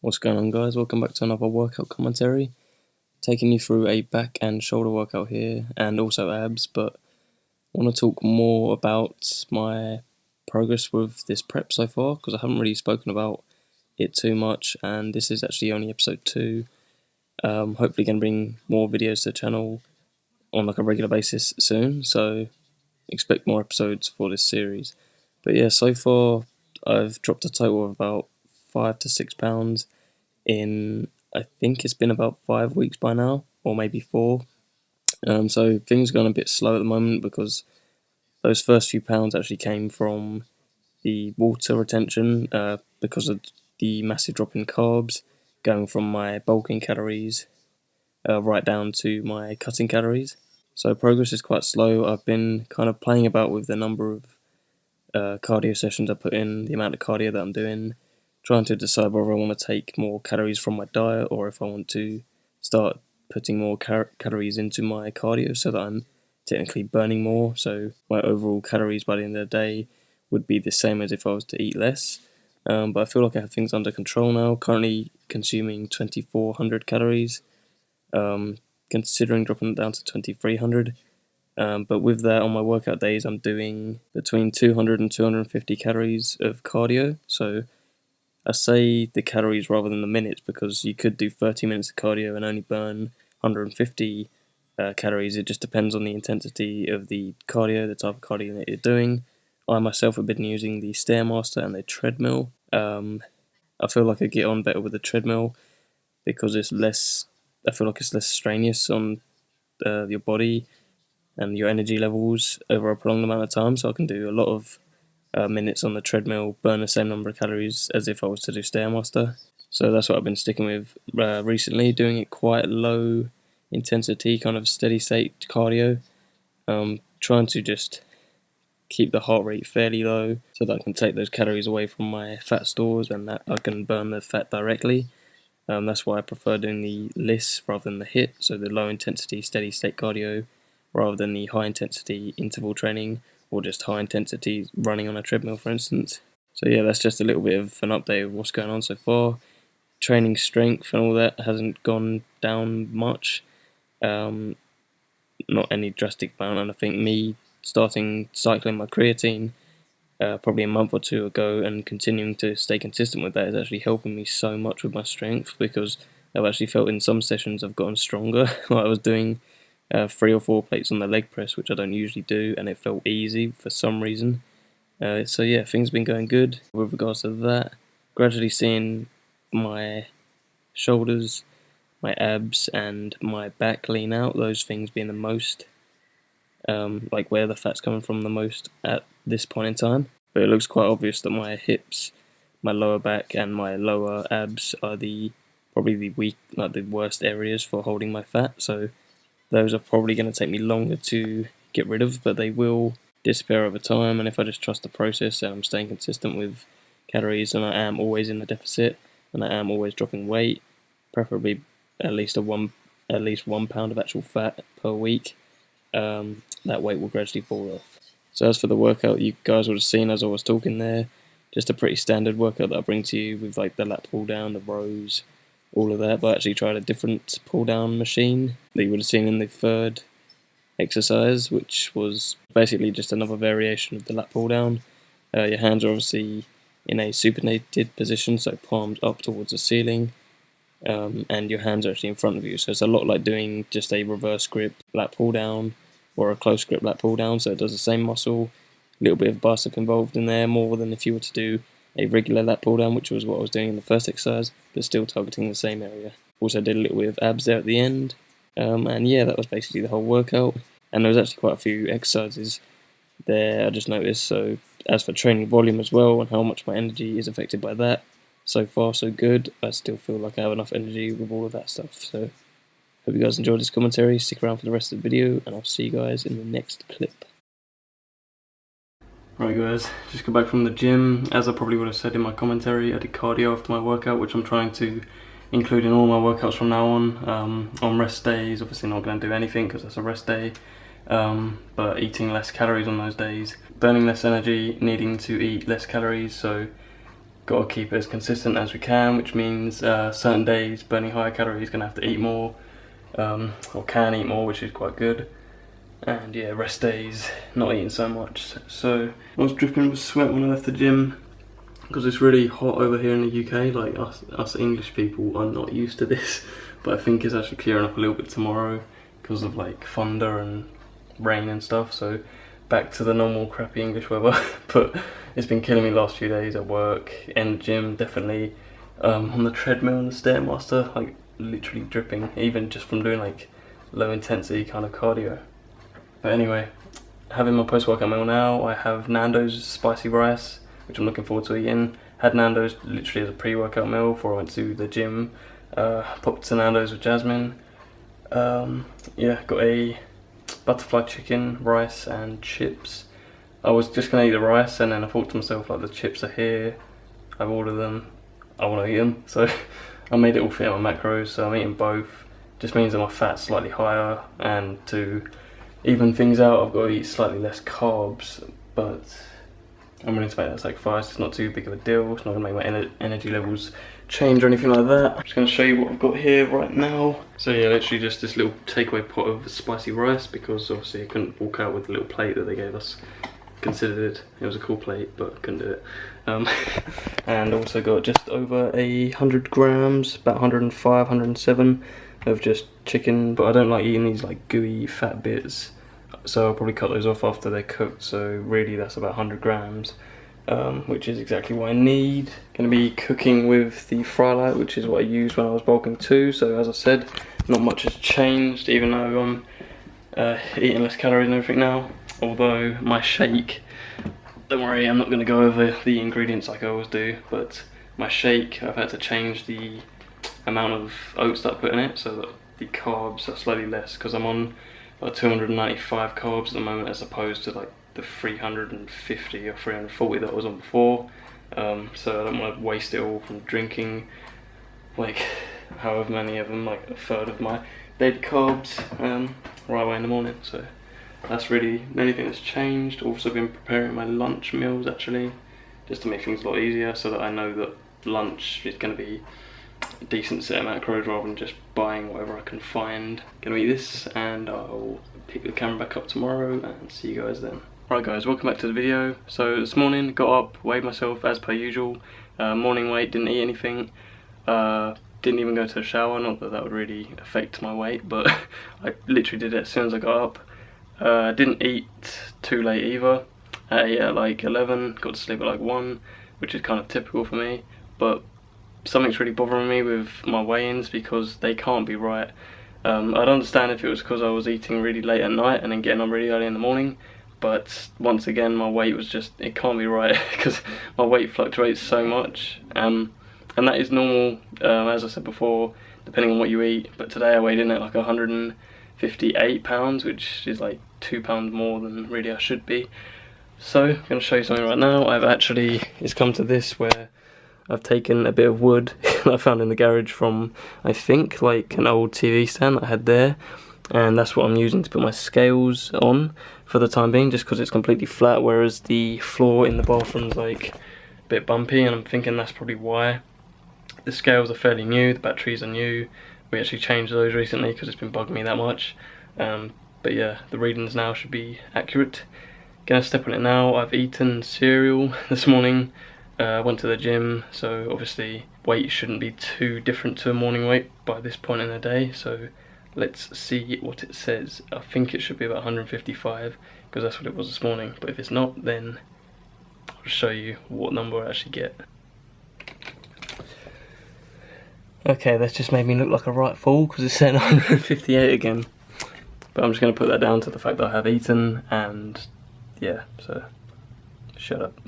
What's going on, guys? Welcome back to another workout commentary. Taking you through a back and shoulder workout here, and also abs, but I want to talk more about my progress with this prep so far, because I haven't really spoken about it too much, and this is actually only episode 2. Hopefully going to bring more videos to the channel on like a regular basis soon, so expect more episodes for this series. But yeah, so far I've dropped a total of about 5 to 6 pounds in, I think it's been about 5 weeks by now, or maybe 4. So things are going a bit slow at the moment because those first few pounds actually came from the water retention because of the massive drop in carbs, going from my bulking calories right down to my cutting calories. So progress is quite slow. I've been kind of playing about with the number of cardio sessions I put in, the amount of cardio that I'm doing, trying to decide whether I want to take more calories from my diet or if I want to start putting more calories into my cardio so that I'm technically burning more. So my overall calories by the end of the day would be the same as if I was to eat less. But I feel like I have things under control now. Currently consuming 2,400 calories, considering dropping it down to 2,300. But with that, on my workout days, I'm doing between 200 and 250 calories of cardio. So I say the calories rather than the minutes, because you could do 30 minutes of cardio and only burn 150 calories. It just depends on the intensity of the cardio, the type of cardio that you're doing. I myself have been using the Stairmaster and the treadmill. I feel like I get on better with the treadmill because it's less. I feel like it's less strenuous on your body and your energy levels over a prolonged amount of time. So I can do a lot of minutes on the treadmill, burn the same number of calories as if I was to do Stairmaster. So that's what I've been sticking with recently, doing it quite low intensity, kind of steady state cardio. Trying to just keep the heart rate fairly low so that I can take those calories away from my fat stores and that I can burn the fat directly. That's why I prefer doing the LISS rather than the HIIT, so the low intensity steady state cardio rather than the high intensity interval training or just high intensity running on a treadmill, for instance. So yeah, that's just a little bit of an update of what's going on so far. Training strength and all that hasn't gone down much, not any drastic amount, and I think me starting cycling my creatine probably a month or 2 ago and continuing to stay consistent with that is actually helping me so much with my strength, because I've actually felt in some sessions I've gotten stronger. I was doing 3 or 4 plates on the leg press, which I don't usually do, and it felt easy for some reason. So yeah, things have been going good with regards to that. Gradually seeing my shoulders, my abs and my back lean out, those things being the most, like where the fat's coming from the most at this point in time. But it looks quite obvious that my hips, my lower back and my lower abs are probably the worst areas for holding my fat. So those are probably going to take me longer to get rid of, but they will disappear over time. And if I just trust the process and I'm staying consistent with calories and I am always in the deficit and I am always dropping weight, preferably at least 1 pound of actual fat per week, that weight will gradually fall off. So as for the workout, you guys would have seen as I was talking there, just a pretty standard workout that I bring to you with like the lat pull down, the rows, all of that. But I actually tried a different pull down machine that you would have seen in the third exercise, which was basically just another variation of the lat pull down. Your hands are obviously in a supinated position, so palms up towards the ceiling, and your hands are actually in front of you. So it's a lot like doing just a reverse grip lat pull down or a close grip lat pull down. So it does the same muscle, a little bit of bicep involved in there, more than if you were to do a regular lat pull down, which was what I was doing in the first exercise, but still targeting the same area. Also did a little bit of abs there at the end, and yeah, that was basically the whole workout. And there was actually quite a few exercises there I just noticed. So as for training volume as well and how much my energy is affected by that, so far so good. I still feel like I have enough energy with all of that stuff. So hope you guys enjoyed this commentary. Stick around for the rest of the video and I'll see you guys in the next clip. Right guys, just got back from the gym. As I probably would have said in my commentary, I did cardio after my workout, which I'm trying to include in all my workouts from now on. On rest days, obviously not going to do anything because that's a rest day, but eating less calories on those days, burning less energy, needing to eat less calories. So got to keep it as consistent as we can, which means certain days burning higher calories, gonna have to eat more, or can eat more, which is quite good. And yeah, rest days, not eating so much. So I was dripping with sweat when I left the gym because it's really hot over here in the UK. Like us English people are not used to this, but I think it's actually clearing up a little bit tomorrow because of like thunder and rain and stuff. So back to the normal crappy English weather. But it's been killing me the last few days at work, in the gym, definitely on the treadmill and the Stairmaster, like literally dripping, even just from doing like low intensity kind of cardio. But anyway, having my post-workout meal now. I have Nando's spicy rice, which I'm looking forward to eating. Had Nando's literally as a pre-workout meal before I went to the gym. Popped to Nando's with Jasmine. Yeah, got a butterfly chicken, rice and chips. I was just gonna eat the rice, and then I thought to myself, like, the chips are here, I've ordered them, I want to eat them. So I made it all fit in my macros, so I'm eating both. Just means that my fat's slightly higher, and to even things out I've got to eat slightly less carbs, but I'm willing to make that sacrifice. It's not too big of a deal. It's not going to make my energy levels change or anything like that. I'm just going to show you what I've got here right now. So yeah, literally just this little takeaway pot of spicy rice, because obviously I couldn't walk out with the little plate that they gave us. Considered it was a cool plate, but couldn't do it. And also got just over 100 grams, about 105, 107 of just chicken, but I don't like eating these like gooey fat bits, so I'll probably cut those off after they're cooked. So really that's about 100 grams, which is exactly what I need. Going to be cooking with the Frylight, which is what I used when I was bulking too. So as I said, not much has changed, even though I'm eating less calories and everything now. Although my shake, don't worry, I'm not going to go over the ingredients like I always do, but my shake, I've had to change the amount of oats that I put in it so that the carbs are slightly less, because I'm on about 295 carbs at the moment, as opposed to like the 350 or 340 that I was on before. So I don't want to waste it all from drinking like however many of them, like a third of my daily carbs right away in the morning. So that's really the only thing that's changed. Also been preparing my lunch meals actually, just to make things a lot easier, so that I know that lunch is going to be a decent set of macros rather than just buying whatever I can find. Gonna eat this, and I'll pick the camera back up tomorrow and see you guys then. Right guys, welcome back to the video. So this morning, got up, weighed myself as per usual. Morning weight, didn't eat anything. Didn't even go to the shower, not that that would really affect my weight, but I literally did it as soon as I got up. Didn't eat too late either. I ate at like 11, got to sleep at like 1, which is kind of typical for me, but something's really bothering me with my weigh-ins because they can't be right. I'd understand if it was because I was eating really late at night and then getting up really early in the morning, but once again my weight was just, it can't be right because my weight fluctuates so much, and that is normal, as I said before, depending on what you eat. But today I weighed in at like 158 pounds, which is like 2 pounds more than really I should be. So I'm going to show you something right now. It's come to this, where I've taken a bit of wood that I found in the garage from, I think, like an old TV stand that I had there, and that's what I'm using to put my scales on for the time being, just because it's completely flat, whereas the floor in the bathroom's like a bit bumpy, and I'm thinking that's probably why. The scales are fairly new, the batteries are new. We actually changed those recently because it's been bugging me that much. But yeah, the readings now should be accurate. Gonna step on it now. I've eaten cereal this morning. Went to the gym, so obviously weight shouldn't be too different to a morning weight by this point in the day. So let's see what it says. I think it should be about 155 because that's what it was this morning. But if it's not, then I'll show you what number I actually get. Okay, that's just made me look like a right fool because it's saying 158 again. But I'm just going to put that down to the fact that I have eaten, and yeah, so shut up.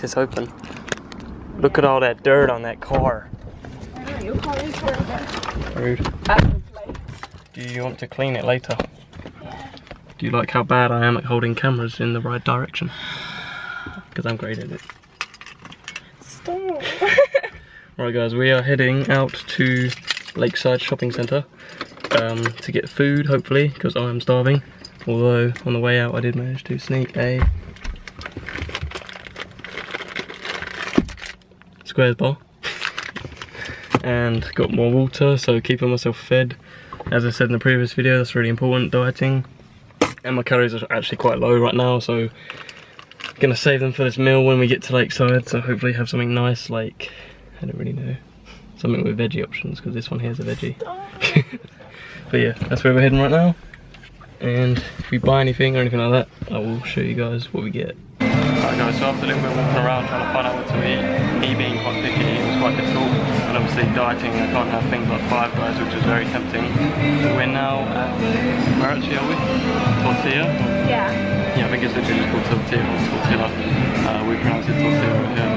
It's open. Look at all that dirt on that car. I know, you call this dirt. Rude. Absolutely. Do you want to clean it later? Do you like how bad I am at holding cameras in the right direction? Because I'm great at it. Stop. Right guys, we are heading out to Lakeside Shopping Centre to get food, hopefully, because I am starving. Although on the way out I did manage to sneak a squares bar. And got more water, so keeping myself fed. As I said in the previous video, that's really important, dieting. And my calories are actually quite low right now, so gonna save them for this meal when we get to Lakeside, so hopefully have something nice, like, I don't really know, something with veggie options, because this one here is a veggie. But yeah, that's where we're heading right now. And if we buy anything or anything like that, I will show you guys what we get. Alright guys, so after a little bit of walking around trying to find out what to eat, me being quite picky, it was quite difficult. And obviously dieting, I can't have things like Five Guys, which is very tempting. So we're now at, where actually are we? Tortilla? Yeah. Yeah, I think it's literally just called Tortilla or Tortilla. We pronounce it Tortilla right here.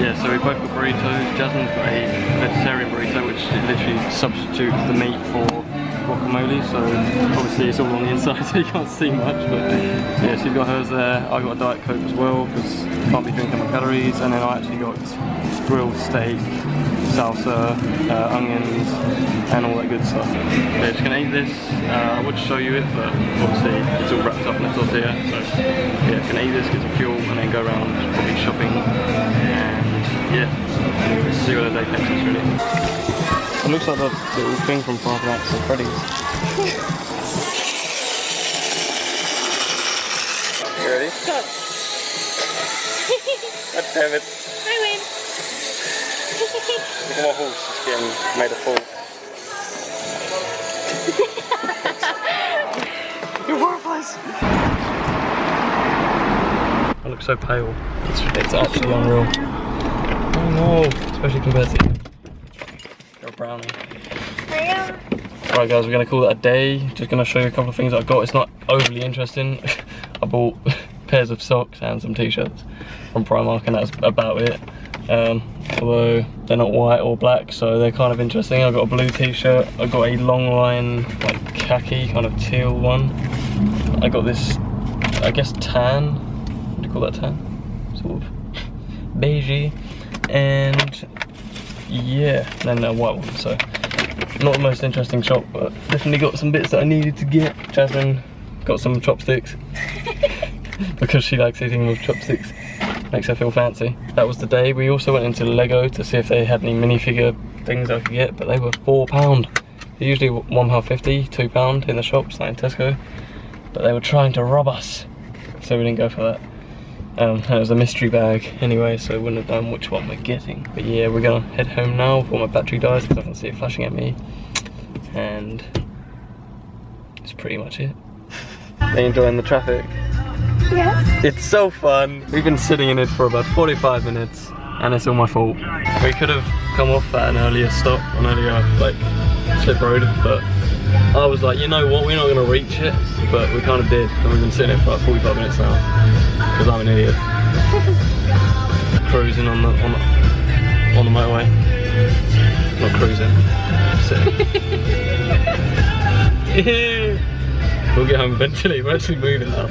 Yeah, so we both got burritos. Jasmine's got a vegetarian burrito, which literally substitutes the meat for guacamole, so obviously it's all on the inside so you can't see much, but yeah, she's got hers there. I got a Diet Coke as well because I can't be drinking my calories, and then I actually got grilled steak, salsa, onions and all that good stuff. Yeah, just gonna eat this. I would show you it, but obviously it's all wrapped up in a tortilla, so yeah, gonna eat this, get some fuel and then go around probably shopping and yeah, see what the day takes us really. It looks like the little thing from Five Nights at Freddy's. You ready? Go. God damn it. I win. Look at my horse just getting made a fool. You're worthless! I look so pale. It's actually unreal. Oh no, especially compared to you. Brownie. Right guys, we're going to call that a day. Just going to show you a couple of things that I got. It's not overly interesting. I bought pairs of socks and some t-shirts from Primark and that's about it. Although they're not white or black, so they're kind of interesting. I got a blue t-shirt. I got a long line, like khaki, kind of teal one. I got this, I guess tan. What do you call that, tan? Sort of beigey. And yeah, then a white one, so not the most interesting shop, but definitely got some bits that I needed to get. Jasmine got some chopsticks because she likes eating with chopsticks, makes her feel fancy. That was the day. We also went into Lego to see if they had any minifigure things I could get, but they were £4. They're usually £1.50, £2 in the shops, like in Tesco, but they were trying to rob us, so we didn't go for that. And it was a mystery bag anyway, so I wouldn't have known which one we're getting. But yeah, we're gonna head home now before my battery dies because I can see it flashing at me. And that's pretty much it. Are you enjoying the traffic? Yes. It's so fun. We've been sitting in it for about 45 minutes and it's all my fault. We could have come off at an earlier stop, an earlier like slip road, but I was like, you know what, we're not gonna reach it, but we kind of did, and we've been sitting there for like 45 minutes now. Because I'm an idiot. Cruising on the motorway. Not cruising. Sitting. We'll get home eventually. We're actually moving now.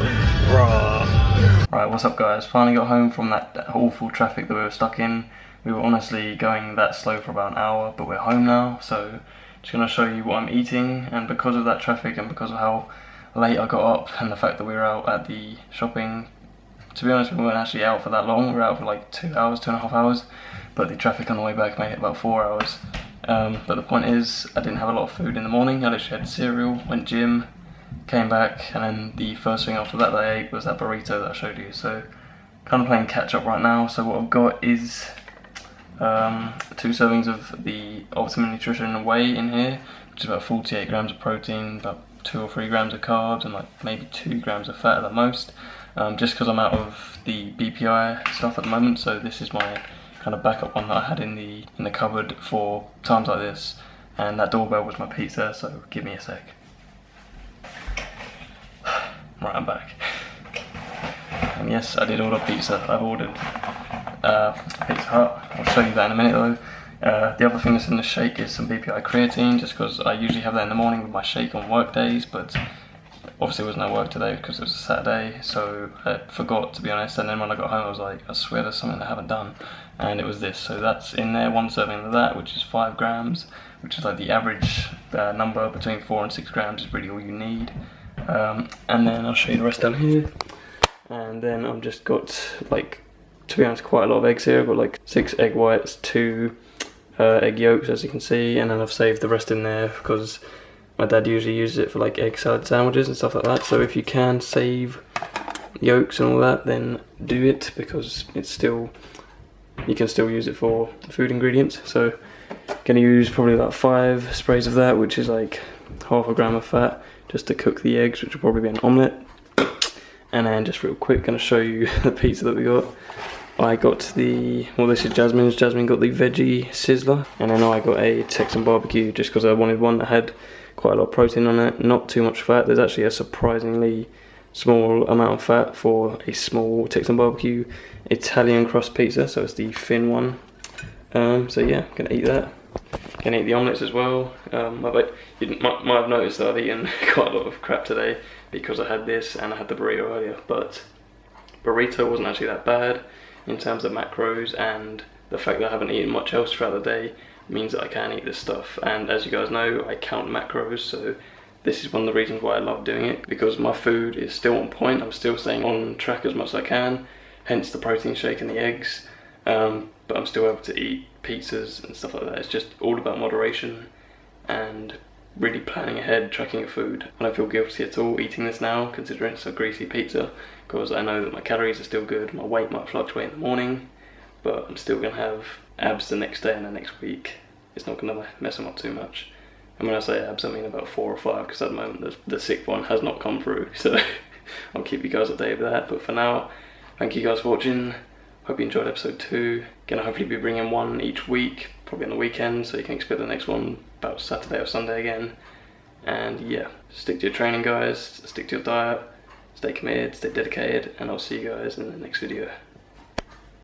Right, what's up guys? Finally got home from that awful traffic that we were stuck in. We were honestly going that slow for about an hour, but we're home now, so just gonna show you what I'm eating. And because of that traffic and because of how late I got up and the fact that we were out at the shopping, to be honest, we weren't actually out for that long. We were out for like 2 hours, 2.5 hours, but the traffic on the way back made it about 4 hours. But the point is, I didn't have a lot of food in the morning. I literally had cereal, went gym, came back, and then the first thing after that I ate was that burrito that I showed you. So kind of playing catch up right now. So what I've got is 2 servings of the Ultimate Nutrition Whey in here, which is about 48 grams of protein, about 2 or 3 grams of carbs, and like maybe 2 grams of fat at the most. Just because I'm out of the BPI stuff at the moment, so this is my kind of backup one that I had in the cupboard for times like this. And that doorbell was my pizza, so give me a sec. Right, I'm back. And yes, I did order pizza. I've ordered Pizza Hut. I'll show you that in a minute though. The other thing that's in the shake is some BPI creatine, just because I usually have that in the morning with my shake on work days, but obviously there was no work today because it was a Saturday, so I forgot, to be honest. And then when I got home I was like, I swear there's something I haven't done, and it was this. So that's in there, 1 serving of that, which is 5 grams, which is like the average number. Between 4 and 6 grams is really all you need. And then I'll show you the rest down here. And then I've just got like to be honest, quite a lot of eggs here. I've got like 6 egg whites, 2 egg yolks, as you can see, and then I've saved the rest in there because my dad usually uses it for like egg salad sandwiches and stuff like that. So if you can save yolks and all that, then do it, because it's still, you can still use it for food ingredients. So I'm going to use probably about 5 sprays of that, which is like half a gram of fat, just to cook the eggs, which will probably be an omelette. And then just real quick, going to show you the pizza that we got. I got the, well, this is Jasmine's. Jasmine got the veggie sizzler, and then I got a Texan barbecue just because I wanted one that had quite a lot of protein on it, not too much fat. There's actually a surprisingly small amount of fat for a small Texan barbecue Italian crust pizza, so it's the thin one. So yeah, I'm gonna eat that. Gonna eat the omelettes as well. You might have noticed that I've eaten quite a lot of crap today because I had this and I had the burrito earlier, but burrito wasn't actually that bad in terms of macros, and the fact that I haven't eaten much else throughout the day means that I can eat this stuff. And as you guys know, I count macros, so this is one of the reasons why I love doing it, because my food is still on point. I'm still staying on track as much as I can, hence the protein shake and the eggs, but I'm still able to eat pizzas and stuff like that. It's just all about moderation and really planning ahead, tracking your food. I don't feel guilty at all eating this now, considering it's a greasy pizza, because I know that my calories are still good. My weight might fluctuate in the morning, but I'm still going to have abs the next day and the next week. It's not going to mess them up too much. And when I say abs, I mean about 4 or 5, because at the moment the 6th one has not come through, so I'll keep you guys updated with that. But for now, thank you guys for watching. Hope you enjoyed episode 2. Gonna hopefully be bringing one each week, probably on the weekend, so you can expect the next one about Saturday or Sunday again. And yeah, stick to your training, guys, stick to your diet, stay committed, stay dedicated, and I'll see you guys in the next video.